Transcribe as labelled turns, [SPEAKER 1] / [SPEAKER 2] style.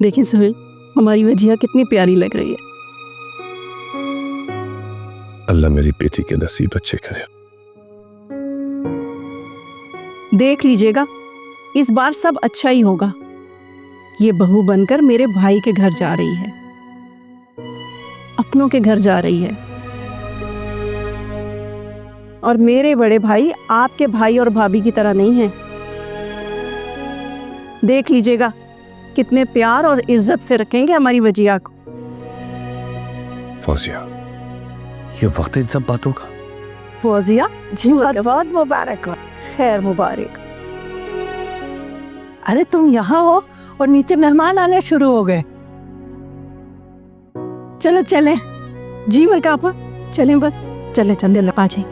[SPEAKER 1] देखिए सुहेल, हमारी वजिया कितनी प्यारी लग रही है।
[SPEAKER 2] अल्लाह मेरी बेटी के नसीब अच्छे करे।
[SPEAKER 1] देख लीजिएगा, इस बार सब अच्छा ही होगा। ये बहू बनकर मेरे भाई के घर जा रही है, अपनों के घर जा रही है। और मेरे बड़े भाई आपके भाई और भाभी की तरह नहीं हैं। देख लीजिएगा कितने प्यार और इज्जत से रखेंगे हमारी वजिया को।
[SPEAKER 2] फौजिया, ये वक्त इन सब बातों का।
[SPEAKER 3] फौजिया जी बहुत मुबारक हो।
[SPEAKER 1] खैर मुबारक।
[SPEAKER 3] अरे तुम यहाँ हो और नीचे मेहमान आने शुरू हो गए। चलो चलें।
[SPEAKER 1] जी मलका आपा, चलें बस।
[SPEAKER 4] चले चंदे लगा जी।